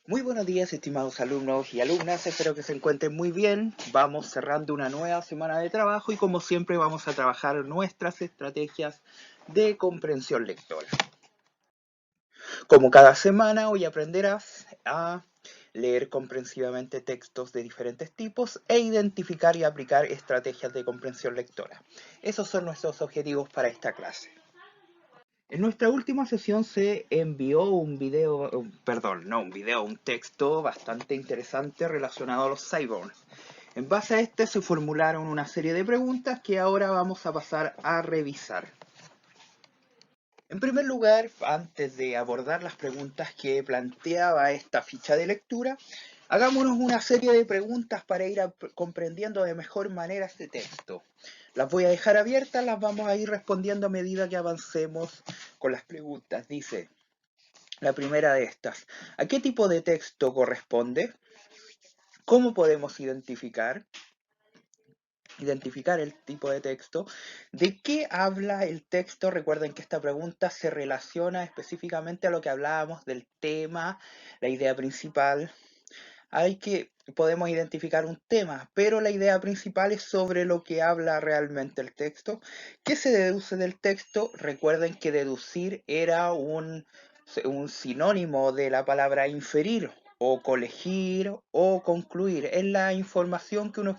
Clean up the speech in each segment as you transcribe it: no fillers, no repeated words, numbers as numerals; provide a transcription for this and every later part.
Muy buenos días, estimados alumnos y alumnas. Espero que se encuentren muy bien. Vamos cerrando una nueva semana de trabajo y como siempre vamos a trabajar nuestras estrategias de comprensión lectora. Como cada semana, hoy aprenderás a leer comprensivamente textos de diferentes tipos e identificar y aplicar estrategias de comprensión lectora. Esos son nuestros objetivos para esta clase. En nuestra última sesión se envió un video, un texto bastante interesante relacionado a los cyborgs. En base a este se formularon una serie de preguntas que ahora vamos a pasar a revisar. En primer lugar, antes de abordar las preguntas que planteaba esta ficha de lectura, hagámonos una serie de preguntas para ir comprendiendo de mejor manera este texto. Las voy a dejar abiertas, las vamos a ir respondiendo a medida que avancemos con las preguntas. Dice, la primera de estas, ¿a qué tipo de texto corresponde? ¿Cómo podemos identificar el tipo de texto? ¿De qué habla el texto? Recuerden que esta pregunta se relaciona específicamente a lo que hablábamos del tema, la idea principal. Podemos identificar un tema, pero la idea principal es sobre lo que habla realmente el texto. ¿Qué se deduce del texto? Recuerden que deducir era un sinónimo de la palabra inferir, o colegir, o concluir. Es la información que uno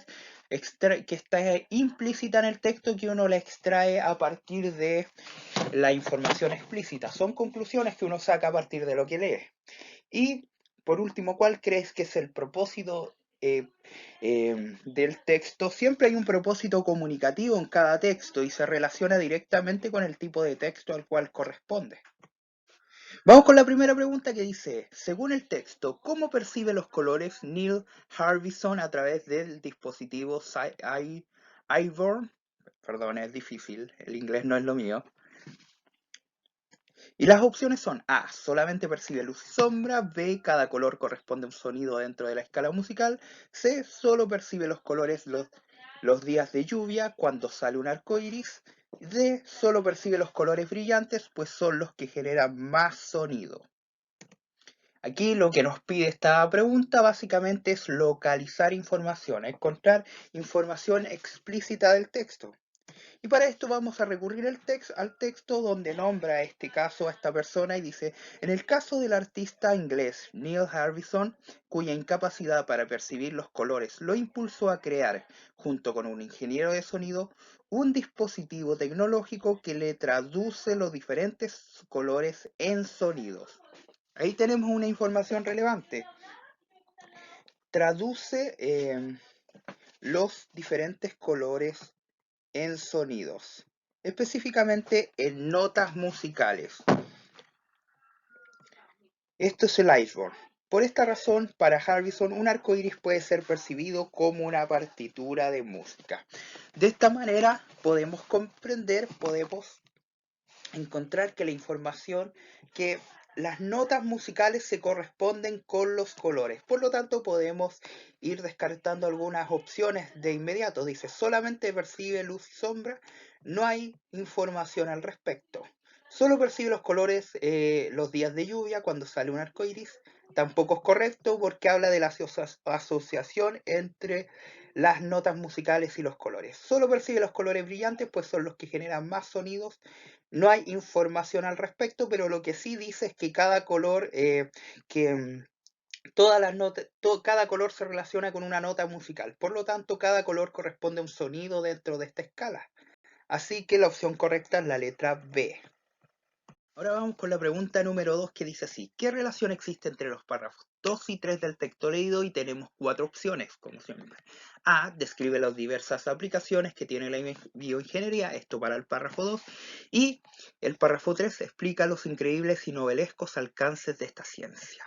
que está implícita en el texto que uno la extrae a partir de la información explícita. Son conclusiones que uno saca a partir de lo que lee. Y por último, ¿cuál crees que es el propósito del texto? Siempre hay un propósito comunicativo en cada texto y se relaciona directamente con el tipo de texto al cual corresponde. Vamos con la primera pregunta que dice, según el texto, ¿cómo percibe los colores Neil Harbisson a través del dispositivo iVorn? Perdón, es difícil, el inglés no es lo mío. Y las opciones son A, solamente percibe luz y sombra, B, cada color corresponde a un sonido dentro de la escala musical, C, solo percibe los colores los días de lluvia cuando sale un arco iris, D, solo percibe los colores brillantes, pues son los que generan más sonido. Aquí lo que nos pide esta pregunta básicamente es localizar información, encontrar información explícita del texto. Y para esto vamos a recurrir al texto donde nombra este caso a esta persona y dice, en el caso del artista inglés Neil Harbisson, cuya incapacidad para percibir los colores lo impulsó a crear, junto con un ingeniero de sonido, un dispositivo tecnológico que le traduce los diferentes colores en sonidos. Ahí tenemos una información relevante. Traduce los diferentes colores en sonidos, específicamente en notas musicales. Esto es el iceberg. Por esta razón, para Harbisson, un arco iris puede ser percibido como una partitura de música. De esta manera podemos encontrar que la información, que las notas musicales se corresponden con los colores. Por lo tanto, podemos ir descartando algunas opciones de inmediato. Dice, solamente percibe luz y sombra, no hay información al respecto. Solo percibe los colores los días de lluvia cuando sale un arco iris. Tampoco es correcto porque habla de la asociación entre las notas musicales y los colores. Solo percibe los colores brillantes, pues son los que generan más sonidos. No hay información al respecto, pero lo que sí dice es que cada color, todas las notas, cada color se relaciona con una nota musical. Por lo tanto, cada color corresponde a un sonido dentro de esta escala. Así que la opción correcta es la letra B. Ahora vamos con la pregunta número 2 que dice así, ¿qué relación existe entre los párrafos 2 y 3 del texto leído? Y tenemos 4 opciones, como siempre. A, describe las diversas aplicaciones que tiene la bioingeniería, esto para el párrafo 2, y el párrafo 3 explica los increíbles y novelescos alcances de esta ciencia.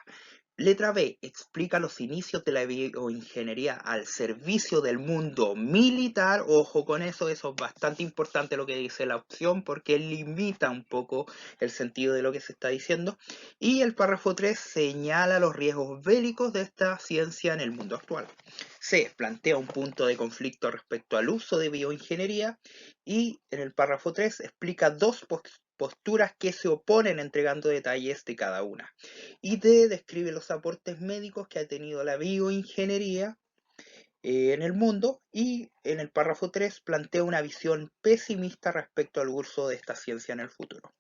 Letra B, explica los inicios de la bioingeniería al servicio del mundo militar. Ojo con eso es bastante importante lo que dice la opción porque limita un poco el sentido de lo que se está diciendo. Y el párrafo 3 señala los riesgos bélicos de esta ciencia en el mundo actual. C, plantea un punto de conflicto respecto al uso de bioingeniería y en el párrafo 3 explica dos posturas que se oponen entregando detalles de cada una. Y D describe los aportes médicos que ha tenido la bioingeniería en el mundo, y en el párrafo 3 plantea una visión pesimista respecto al uso de esta ciencia en el futuro.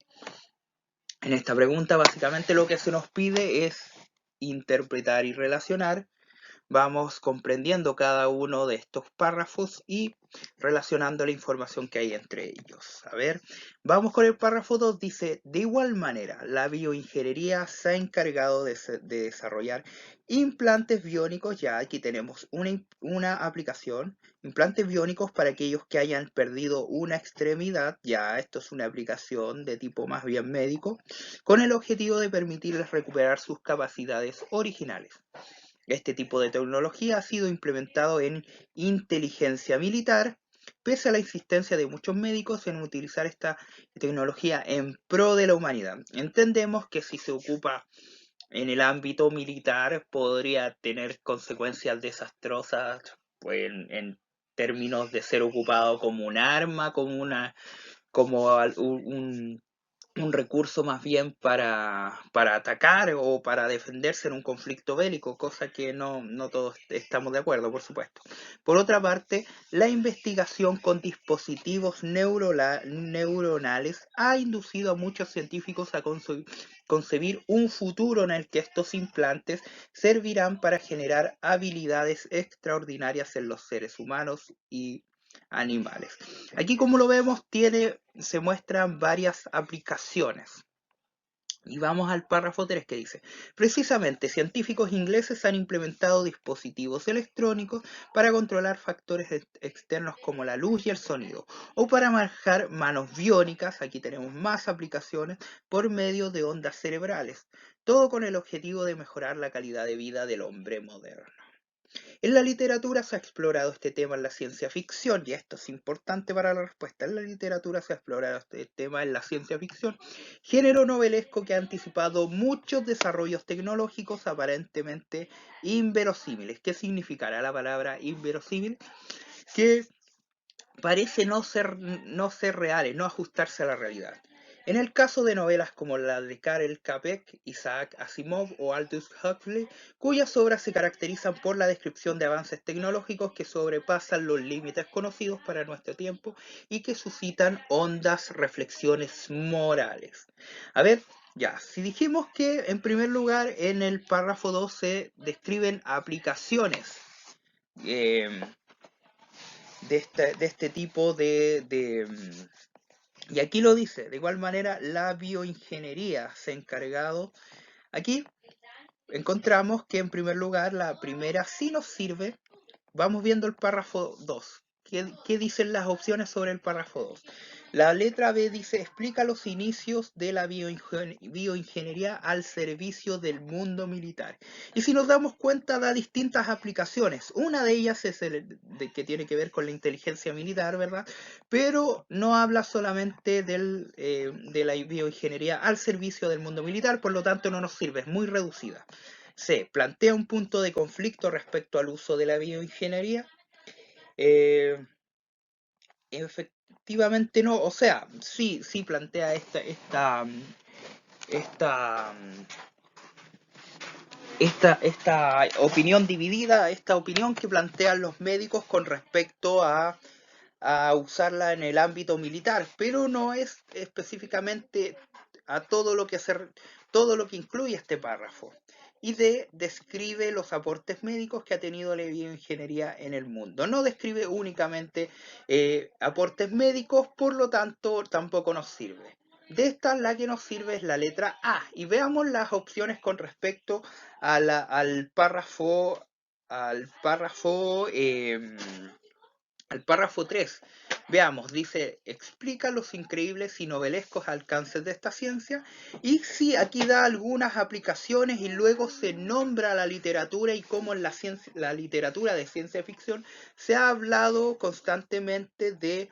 En esta pregunta básicamente lo que se nos pide es interpretar y relacionar. Vamos comprendiendo cada uno de estos párrafos y relacionando la información que hay entre ellos. A ver, vamos con el párrafo 2. Dice, de igual manera, la bioingeniería se ha encargado de desarrollar implantes biónicos. Ya aquí tenemos una aplicación, implantes biónicos para aquellos que hayan perdido una extremidad. Ya esto es una aplicación de tipo más bien médico, con el objetivo de permitirles recuperar sus capacidades originales. Este tipo de tecnología ha sido implementado en inteligencia militar, pese a la insistencia de muchos médicos en utilizar esta tecnología en pro de la humanidad. Entendemos que si se ocupa en el ámbito militar podría tener consecuencias desastrosas, pues, en términos de ser ocupado como un arma, como un recurso más bien para atacar o para defenderse en un conflicto bélico, cosa que no todos estamos de acuerdo, por supuesto. Por otra parte, la investigación con dispositivos neuronales ha inducido a muchos científicos a concebir un futuro en el que estos implantes servirán para generar habilidades extraordinarias en los seres humanos y animales. Aquí, como lo vemos, se muestran varias aplicaciones. Y vamos al párrafo 3 que dice, precisamente científicos ingleses han implementado dispositivos electrónicos para controlar factores externos como la luz y el sonido, o para manejar manos biónicas. Aquí tenemos más aplicaciones por medio de ondas cerebrales, todo con el objetivo de mejorar la calidad de vida del hombre moderno. En la literatura se ha explorado este tema en la ciencia ficción, y esto es importante para la respuesta. En la literatura se ha explorado este tema en la ciencia ficción, género novelesco que ha anticipado muchos desarrollos tecnológicos aparentemente inverosímiles. ¿Qué significará la palabra inverosímil? Que parece no ser reales, no ajustarse a la realidad. En el caso de novelas como la de Karel Capek, Isaac Asimov o Aldous Huxley, cuyas obras se caracterizan por la descripción de avances tecnológicos que sobrepasan los límites conocidos para nuestro tiempo y que suscitan hondas reflexiones morales. A ver, ya, si dijimos que en primer lugar en el párrafo 2 se describen aplicaciones de este tipo y aquí lo dice, de igual manera la bioingeniería se ha encargado. Aquí encontramos que en primer lugar la primera sí nos sirve. Vamos viendo el párrafo 2. ¿Qué dicen las opciones sobre el párrafo 2? La letra B dice, explica los inicios de la bioingeniería al servicio del mundo militar. Y si nos damos cuenta, da distintas aplicaciones. Una de ellas es que tiene que ver con la inteligencia militar, ¿verdad? Pero no habla solamente de la bioingeniería al servicio del mundo militar, por lo tanto no nos sirve, es muy reducida. C. Plantea un punto de conflicto respecto al uso de la bioingeniería. Efectivamente no, o sea, sí plantea esta opinión dividida, esta opinión que plantean los médicos con respecto a usarla en el ámbito militar, pero no es específicamente a todo lo que incluye este párrafo. Y D describe los aportes médicos que ha tenido la bioingeniería en el mundo. No describe únicamente aportes médicos, por lo tanto tampoco nos sirve. De esta, la que nos sirve es la letra A. Y veamos las opciones con respecto al párrafo 3. Veamos, dice, explica los increíbles y novelescos alcances de esta ciencia. Y sí, aquí da algunas aplicaciones y luego se nombra la literatura y cómo en la literatura de ciencia ficción se ha hablado constantemente de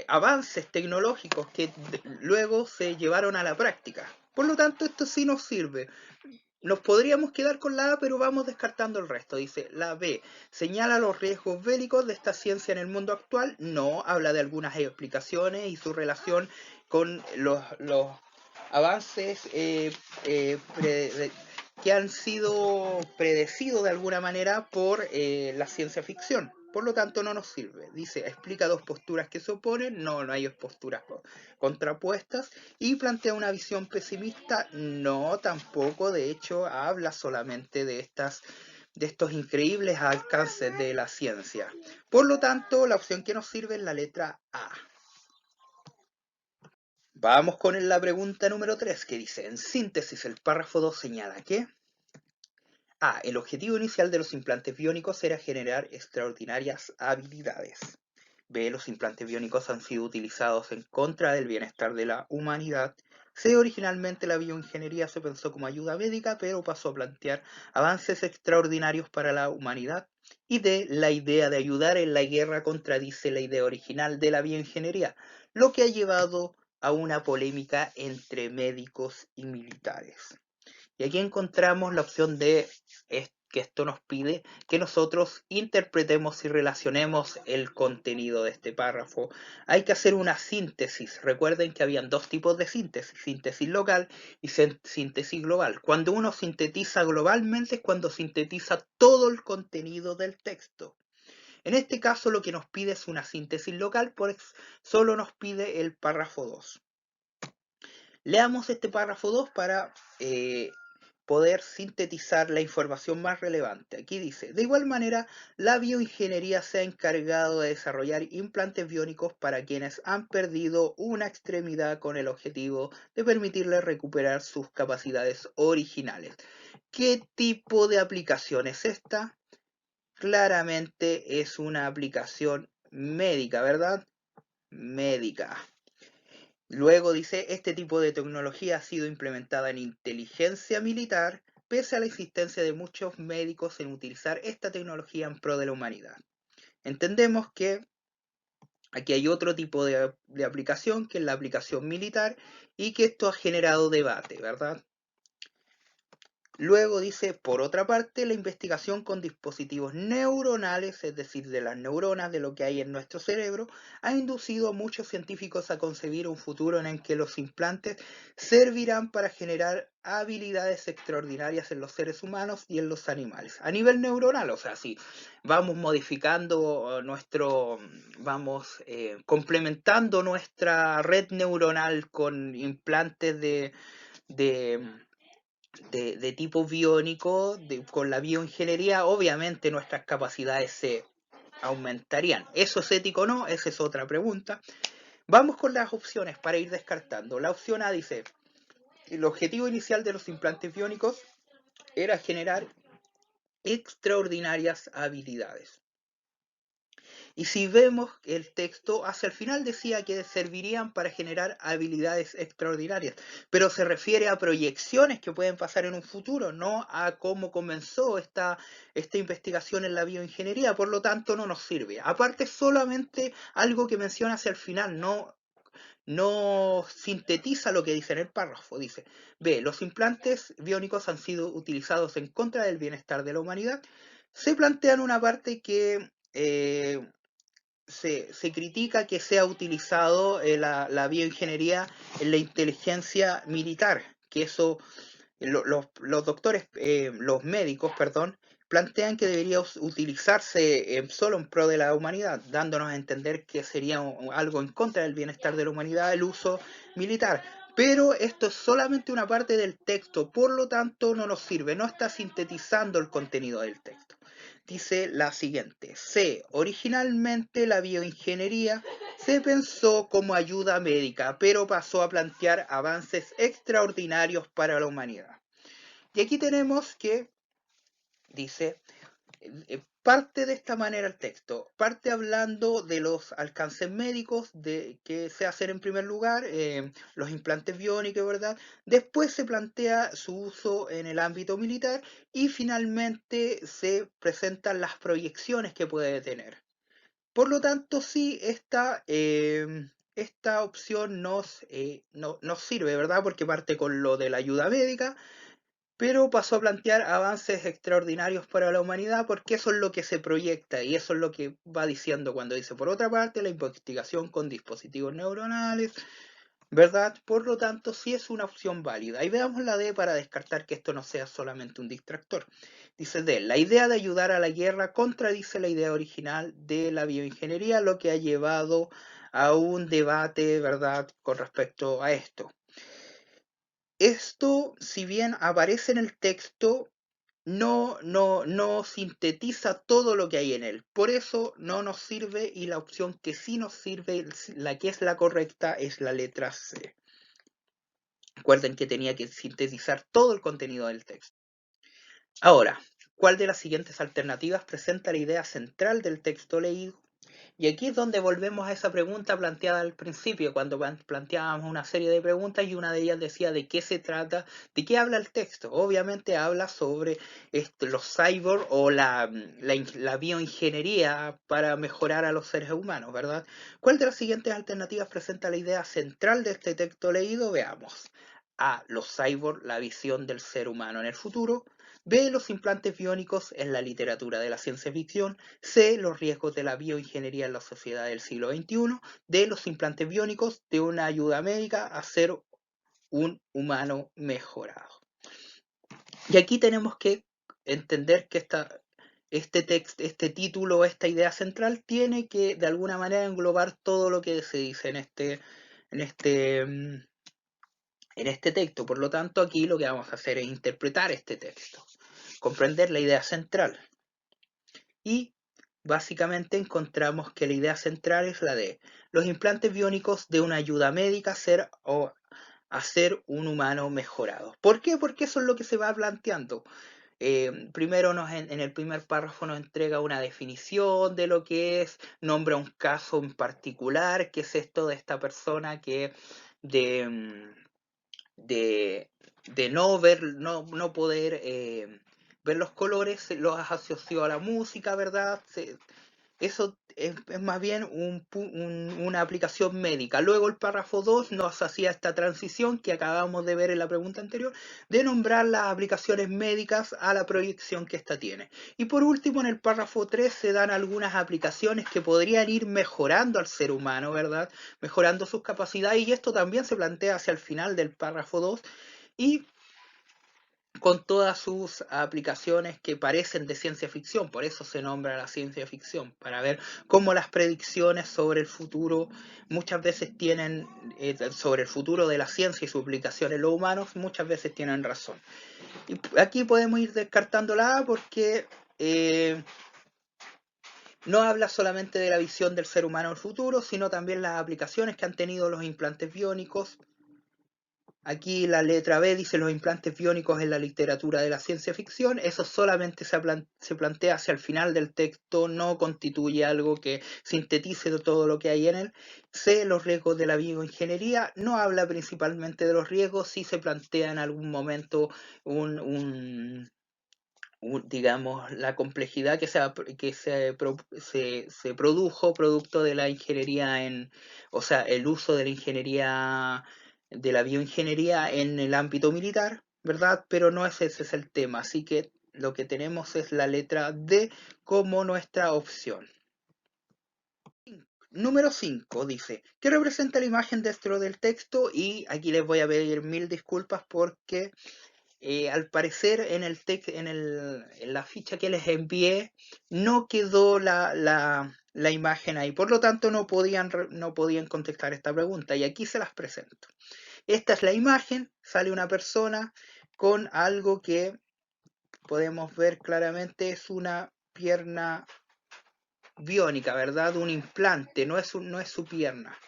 avances tecnológicos que luego se llevaron a la práctica. Por lo tanto, esto sí nos sirve. nos podríamos quedar con la A, pero vamos descartando el resto. Dice la B, señala los riesgos bélicos de esta ciencia en el mundo actual. No, habla de algunas explicaciones y su relación con los avances que han sido predecidos de alguna manera por la ciencia ficción. Por lo tanto, no nos sirve. Dice, explica dos posturas que se oponen. No, no hay posturas contrapuestas. Y plantea una visión pesimista. No, tampoco. De hecho, habla solamente de estos increíbles alcances de la ciencia. Por lo tanto, la opción que nos sirve es la letra A. Vamos con la pregunta número 3, que dice, en síntesis, el párrafo 2 señala que A. El objetivo inicial de los implantes biónicos era generar extraordinarias habilidades. B. Los implantes biónicos han sido utilizados en contra del bienestar de la humanidad. C. Originalmente la bioingeniería se pensó como ayuda médica, pero pasó a plantear avances extraordinarios para la humanidad. Y D. La idea de ayudar en la guerra contradice la idea original de la bioingeniería, lo que ha llevado a una polémica entre médicos y militares. Y aquí encontramos la opción de que esto nos pide que nosotros interpretemos y relacionemos el contenido de este párrafo. Hay que hacer una síntesis. Recuerden que habían dos tipos de síntesis, síntesis local y síntesis global. Cuando uno sintetiza globalmente es cuando sintetiza todo el contenido del texto. En este caso lo que nos pide es una síntesis local, pues solo nos pide el párrafo 2. Leamos este párrafo 2 para poder sintetizar la información más relevante. Aquí dice, de igual manera, la bioingeniería se ha encargado de desarrollar implantes biónicos para quienes han perdido una extremidad con el objetivo de permitirles recuperar sus capacidades originales. ¿Qué tipo de aplicación es esta? Claramente es una aplicación médica, ¿verdad? Médica. Luego dice, este tipo de tecnología ha sido implementada en inteligencia militar, pese a la existencia de muchos médicos en utilizar esta tecnología en pro de la humanidad. Entendemos que aquí hay otro tipo de aplicación, que es la aplicación militar, y que esto ha generado debate, ¿verdad? Luego dice, por otra parte, la investigación con dispositivos neuronales, es decir, de las neuronas, de lo que hay en nuestro cerebro, ha inducido a muchos científicos a concebir un futuro en el que los implantes servirán para generar habilidades extraordinarias en los seres humanos y en los animales. A nivel neuronal, o sea, si vamos modificando vamos complementando nuestra red neuronal con implantes de tipo biónico, con la bioingeniería, obviamente nuestras capacidades se aumentarían. ¿Eso es ético o no? Esa es otra pregunta. Vamos con las opciones para ir descartando. La opción A dice, el objetivo inicial de los implantes biónicos era generar extraordinarias habilidades. Y si vemos el texto, hacia el final decía que servirían para generar habilidades extraordinarias, pero se refiere a proyecciones que pueden pasar en un futuro, no a cómo comenzó esta investigación en la bioingeniería, por lo tanto no nos sirve. Aparte, solamente algo que menciona hacia el final, no sintetiza lo que dice en el párrafo. Dice, B, los implantes biónicos han sido utilizados en contra del bienestar de la humanidad. Se plantea en una parte que se critica que sea utilizado la bioingeniería en la inteligencia militar, que eso los doctores, los médicos, perdón, plantean que debería utilizarse solo en pro de la humanidad, dándonos a entender que sería algo en contra del bienestar de la humanidad el uso militar. Pero esto es solamente una parte del texto, por lo tanto no nos sirve, no está sintetizando el contenido del texto. Dice la siguiente, C. Originalmente la bioingeniería se pensó como ayuda médica, pero pasó a plantear avances extraordinarios para la humanidad. Y aquí tenemos que, dice, parte de esta manera el texto, parte hablando de los alcances médicos que se hacen en primer lugar, los implantes biónicos, ¿verdad? Después se plantea su uso en el ámbito militar y finalmente se presentan las proyecciones que puede tener. Por lo tanto, sí, esta opción nos sirve, ¿verdad? Porque parte con lo de la ayuda médica, pero pasó a plantear avances extraordinarios para la humanidad porque eso es lo que se proyecta y eso es lo que va diciendo cuando dice, por otra parte, la investigación con dispositivos neuronales, ¿verdad? Por lo tanto, sí es una opción válida. Y veamos la D para descartar que esto no sea solamente un distractor. Dice D, la idea de ayudar a la guerra contradice la idea original de la bioingeniería, lo que ha llevado a un debate, ¿verdad?, con respecto a esto. Esto, si bien aparece en el texto, no sintetiza todo lo que hay en él. Por eso no nos sirve y la opción que sí nos sirve, la que es la correcta, es la letra C. Recuerden que tenía que sintetizar todo el contenido del texto. Ahora, ¿cuál de las siguientes alternativas presenta la idea central del texto leído? Y aquí es donde volvemos a esa pregunta planteada al principio, cuando planteábamos una serie de preguntas y una de ellas decía de qué se trata, de qué habla el texto. Obviamente habla sobre los cyborg o la bioingeniería para mejorar a los seres humanos, ¿verdad? ¿Cuál de las siguientes alternativas presenta la idea central de este texto leído? Veamos. A. Los cyborg, la visión del ser humano en el futuro. B. Los implantes biónicos en la literatura de la ciencia ficción. C. Los riesgos de la bioingeniería en la sociedad del siglo XXI. D. Los implantes biónicos de una ayuda médica a ser un humano mejorado. Y aquí tenemos que entender que este título, esta idea central, tiene que de alguna manera englobar todo lo que se dice en este texto. Por lo tanto, aquí lo que vamos a hacer es interpretar este texto, comprender la idea central. Y básicamente encontramos que la idea central es la de los implantes biónicos de una ayuda médica a ser un humano mejorado. ¿Por qué? Porque eso es lo que se va planteando. Primero en el primer párrafo nos entrega una definición de lo que es, nombra un caso en particular, que es esto de esta persona que de, de no poder ver los colores, los asoció a la música, ¿verdad? Eso es más bien una aplicación médica. Luego el párrafo 2 nos hacía esta transición que acabamos de ver en la pregunta anterior, de nombrar las aplicaciones médicas a la proyección que ésta tiene. Y por último, en el párrafo 3 se dan algunas aplicaciones que podrían ir mejorando al ser humano, ¿verdad? Mejorando sus capacidades, y esto también se plantea hacia el final del párrafo 2, y con todas sus aplicaciones que parecen de ciencia ficción, por eso se nombra la ciencia ficción, para ver cómo las predicciones sobre el futuro muchas veces tienen, sobre el futuro de la ciencia y su aplicación en los humanos, muchas veces tienen razón. Y aquí podemos ir descartando la A porque no habla solamente de la visión del ser humano en el futuro, sino también las aplicaciones que han tenido los implantes biónicos. Aquí la letra B dice los implantes biónicos en la literatura de la ciencia ficción. Eso solamente se plantea hacia el final del texto, no constituye algo que sintetice todo lo que hay en él. C, los riesgos de la bioingeniería. No habla principalmente de los riesgos, sí se plantea en algún momento digamos, la complejidad que se produjo producto de la ingeniería o sea, el uso de la ingeniería, de la bioingeniería en el ámbito militar, ¿verdad? Pero no ese es el tema, así que lo que tenemos es la letra D como nuestra opción. Número 5 dice, ¿qué representa la imagen dentro del texto? Y aquí les voy a pedir mil disculpas porque al parecer en la ficha que les envié no quedó la imagen ahí, por lo tanto no podían contestar esta pregunta y aquí se las presento. Esta es la imagen, sale una persona con algo que podemos ver claramente es una pierna biónica, ¿verdad? Un implante, no es su pierna.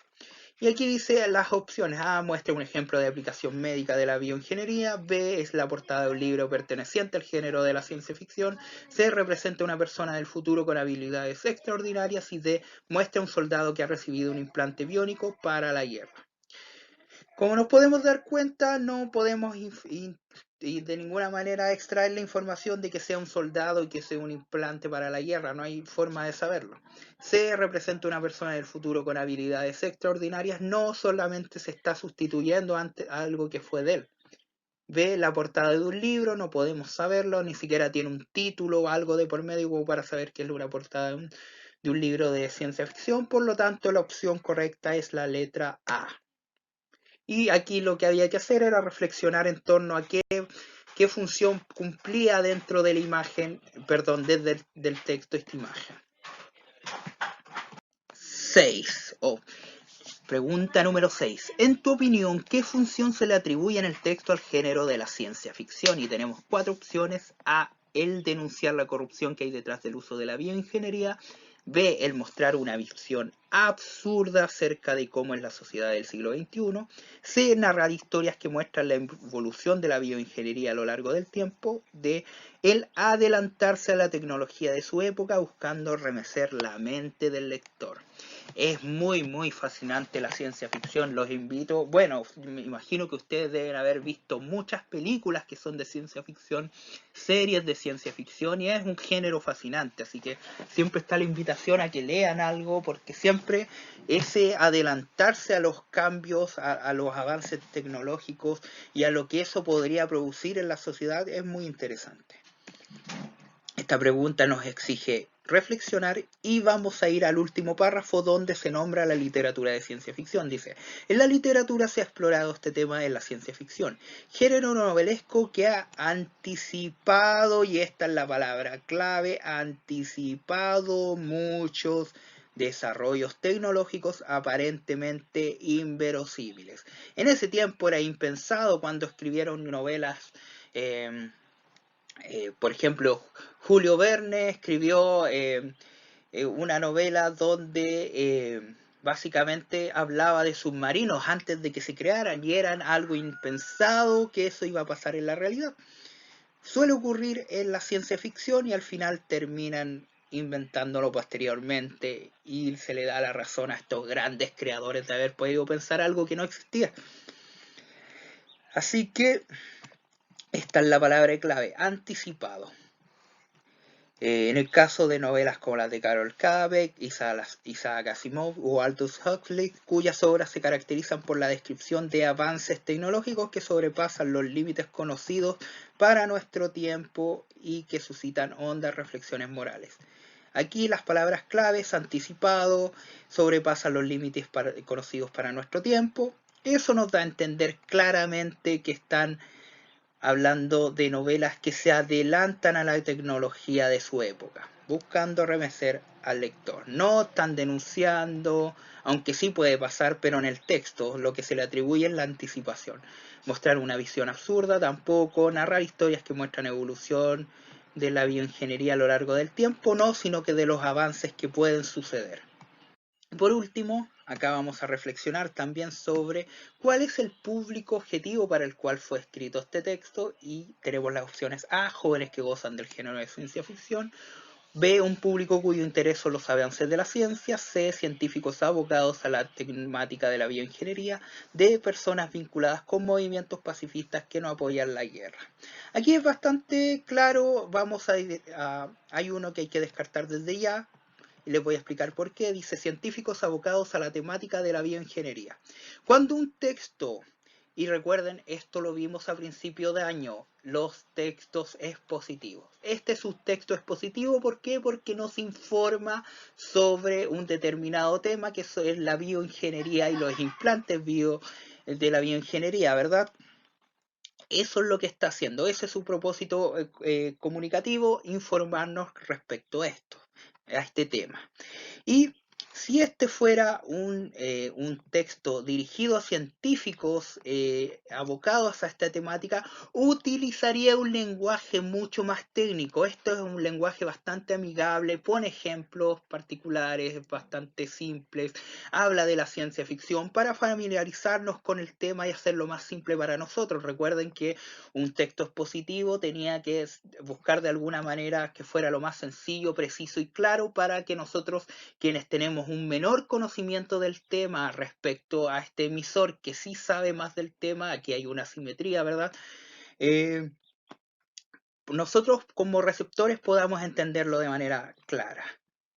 Y aquí dice las opciones. A, muestra un ejemplo de aplicación médica de la bioingeniería. B, es la portada de un libro perteneciente al género de la ciencia ficción. C, representa una persona del futuro con habilidades extraordinarias. Y D, muestra un soldado que ha recibido un implante biónico para la guerra. Como nos podemos dar cuenta, no podemos de ninguna manera extraer la información de que sea un soldado y que sea un implante para la guerra, no hay forma de saberlo. C representa una persona del futuro con habilidades extraordinarias, no solamente se está sustituyendo ante algo que fue de él. B, la portada de un libro, no podemos saberlo, ni siquiera tiene un título o algo de por medio como para saber que es una portada de un libro de ciencia ficción, por lo tanto la opción correcta es la letra A. Y aquí lo que había que hacer era reflexionar en torno a qué función cumplía dentro de la imagen, perdón, desde del texto esta imagen. 6. Pregunta número 6. En tu opinión, ¿qué función se le atribuye en el texto al género de la ciencia ficción? Y tenemos 4 opciones. A, el denunciar la corrupción que hay detrás del uso de la bioingeniería. B, el mostrar una visión absurda acerca de cómo es la sociedad del siglo XXI. C, narrar historias que muestran la evolución de la bioingeniería a lo largo del tiempo. D, el adelantarse a la tecnología de su época buscando remecer la mente del lector. Es muy fascinante la ciencia ficción, los invito. Bueno, me imagino que ustedes deben haber visto muchas películas que son de ciencia ficción, series de ciencia ficción, y es un género fascinante, así que siempre está la invitación a que lean algo, porque siempre ese adelantarse a los cambios, a los avances tecnológicos y a lo que eso podría producir en la sociedad es muy interesante. Esta pregunta nos exige reflexionar y vamos a ir al último párrafo donde se nombra la literatura de ciencia ficción. Dice, en la literatura se ha explorado este tema en la ciencia ficción, género novelesco que ha anticipado, y esta es la palabra clave, anticipado muchos desarrollos tecnológicos aparentemente inverosímiles. En ese tiempo era impensado cuando escribieron novelas por ejemplo, Julio Verne escribió una novela donde básicamente hablaba de submarinos antes de que se crearan y eran algo impensado que eso iba a pasar en la realidad. Suele ocurrir en la ciencia ficción y al final terminan inventándolo posteriormente y se le da la razón a estos grandes creadores de haber podido pensar algo que no existía. Así que esta es la palabra clave, anticipado. En el caso de novelas como las de Carol Kabeck, Isaac Asimov o Aldous Huxley, cuyas obras se caracterizan por la descripción de avances tecnológicos que sobrepasan los límites conocidos para nuestro tiempo y que suscitan hondas reflexiones morales. Aquí las palabras claves, anticipado, sobrepasan los límites conocidos para nuestro tiempo. Eso nos da a entender claramente que están hablando de novelas que se adelantan a la tecnología de su época, buscando remecer al lector. No están denunciando, aunque sí puede pasar, pero en el texto lo que se le atribuye es la anticipación. Mostrar una visión absurda tampoco, narrar historias que muestran evolución de la bioingeniería a lo largo del tiempo, no, sino que de los avances que pueden suceder. Por último, acá vamos a reflexionar también sobre cuál es el público objetivo para el cual fue escrito este texto y tenemos las opciones A, jóvenes que gozan del género de ciencia ficción, B, un público cuyo interés son los avances de la ciencia, C, científicos abocados a la temática de la bioingeniería, D, personas vinculadas con movimientos pacifistas que no apoyan la guerra. Aquí es bastante claro, hay uno que hay que descartar desde ya, y les voy a explicar por qué. Dice científicos abocados a la temática de la bioingeniería. Cuando un texto, y recuerden, esto lo vimos a principio de año, los textos expositivos. Este es un texto expositivo, ¿por qué? Porque nos informa sobre un determinado tema que es la bioingeniería y los implantes de la bioingeniería, ¿verdad? Eso es lo que está haciendo, ese es su propósito comunicativo, informarnos respecto a esto, a este tema. Y si este fuera un texto dirigido a científicos abocados a esta temática, utilizaría un lenguaje mucho más técnico. Esto es un lenguaje bastante amigable, pone ejemplos particulares, bastante simples, habla de la ciencia ficción para familiarizarnos con el tema y hacerlo más simple para nosotros. Recuerden que un texto expositivo tenía que buscar de alguna manera que fuera lo más sencillo, preciso y claro para que nosotros, quienes tenemos un menor conocimiento del tema respecto a este emisor que sí sabe más del tema, aquí hay una simetría, ¿verdad? Nosotros como receptores podamos entenderlo de manera clara.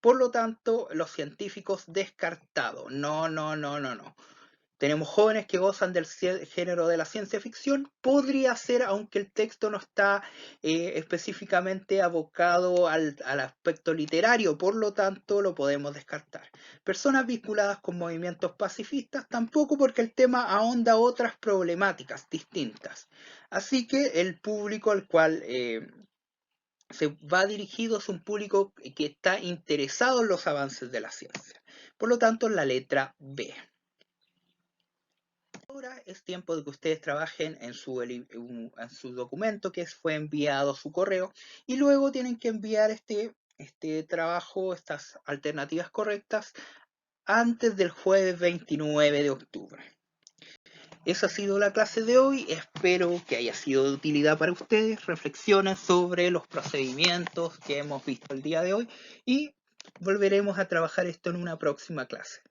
Por lo tanto, los científicos descartados. No. Tenemos jóvenes que gozan del género de la ciencia ficción. Podría ser, aunque el texto no está específicamente abocado al aspecto literario, por lo tanto lo podemos descartar. Personas vinculadas con movimientos pacifistas tampoco, porque el tema ahonda otras problemáticas distintas. Así que el público al cual se va dirigido es un público que está interesado en los avances de la ciencia. Por lo tanto, la letra B. Ahora es tiempo de que ustedes trabajen en su documento que fue enviado a su correo, y luego tienen que enviar este trabajo, estas alternativas correctas, antes del jueves 29 de octubre. Esa ha sido la clase de hoy. Espero que haya sido de utilidad para ustedes. Reflexionen sobre los procedimientos que hemos visto el día de hoy y volveremos a trabajar esto en una próxima clase.